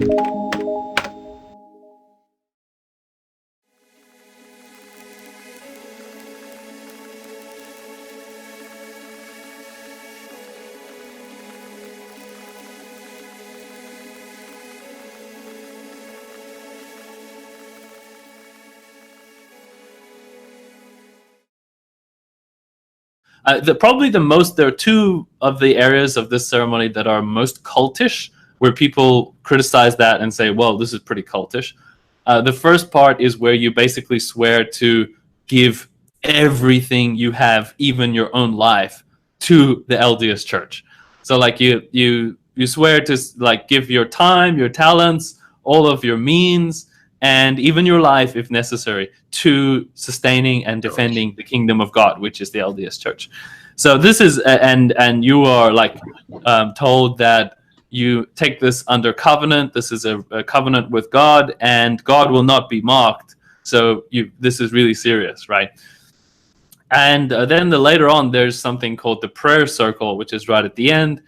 There are two of the areas of this ceremony that are most cultish, where people criticize that and say, well, this is pretty cultish. The first part is where you basically swear to give everything you have, even your own life, to the LDS Church. So like you swear to like give your time, your talents, all of your means, and even your life, if necessary, to sustaining and defending the kingdom of God, which is the LDS Church. So this is, and you are like told that you take this under covenant. This is a covenant with God, and God will not be mocked. So this is really serious, right? And then later on, there's something called the prayer circle, which is right at the end,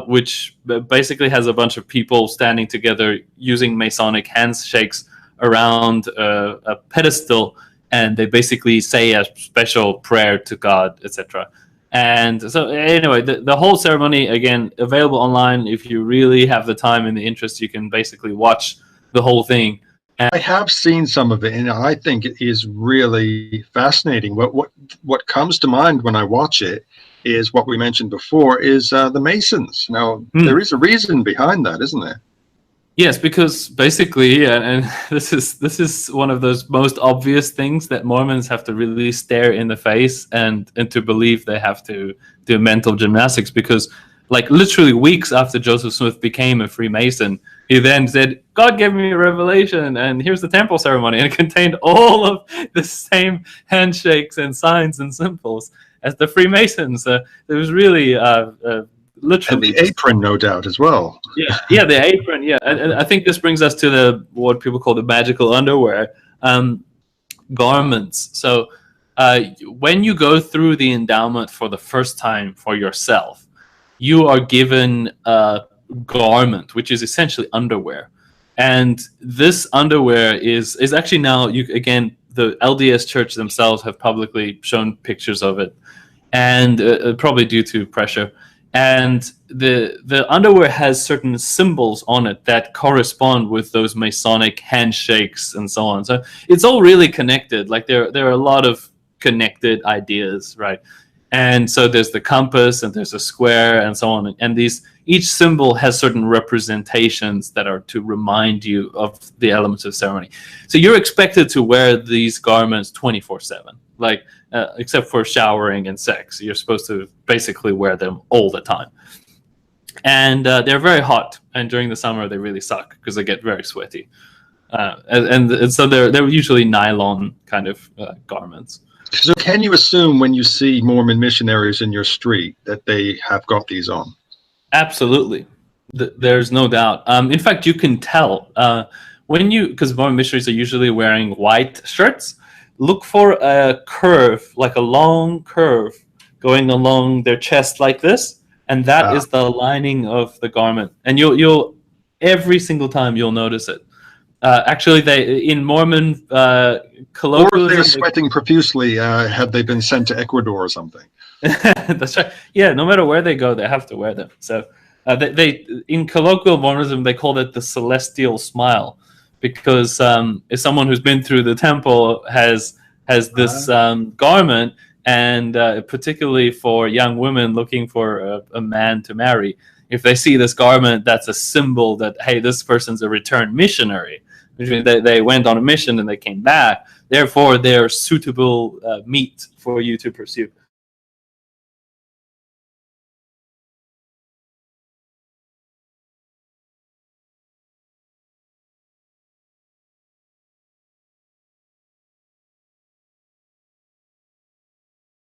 which basically has a bunch of people standing together using Masonic handshakes around a pedestal, and they basically say a special prayer to God, etc. And so anyway, the whole ceremony, again, available online. If you really have the time and the interest, you can basically watch the whole thing. I have seen some of it, and I think it is really fascinating. What comes to mind when I watch it is what we mentioned before, is the Masons. Now, there is a reason behind that, isn't there? Yes, because basically, and this is one of those most obvious things that Mormons have to really stare in the face and to believe they have to do mental gymnastics, because like literally weeks after Joseph Smith became a Freemason, he then said, God gave me a revelation, and here's the temple ceremony, and it contained all of the same handshakes and signs and symbols as the Freemasons. It was really literally, and the apron, no doubt, as well. Yeah, the apron. Yeah, and I think this brings us to what people call the magical underwear garments. So when you go through the endowment for the first time for yourself, you are given a garment, which is essentially underwear, and this underwear is actually now again the LDS Church themselves have publicly shown pictures of it, and probably due to pressure. And the underwear has certain symbols on it that correspond with those Masonic handshakes and so on. So it's all really connected. Like there are a lot of connected ideas, right? And so there's the compass and there's a square and so on. And each symbol has certain representations that are to remind you of the elements of ceremony. So you're expected to wear these garments 24/7. Like, except for showering and sex, you're supposed to basically wear them all the time. And they're very hot, and during the summer they really suck because they get very sweaty. And so they're usually nylon kind of garments. So can you assume when you see Mormon missionaries in your street that they have got these on? Absolutely. There's no doubt. In fact, you can tell because Mormon missionaries are usually wearing white shirts. Look for a curve, like a long curve going along their chest like this, and that is the lining of the garment. And you'll every single time you'll notice it. Actually, in Mormon colloquialism, or if they're sweating profusely, have they been sent to Ecuador or something? That's right. Yeah, no matter where they go, they have to wear them. So they in colloquial Mormonism they call it the celestial smile, because if someone who's been through the temple has this garment, and particularly for young women looking for a man to marry, if they see this garment, that's a symbol that, hey, this person's a returned missionary, which means they went on a mission and they came back. Therefore, they're suitable meat for you to pursue.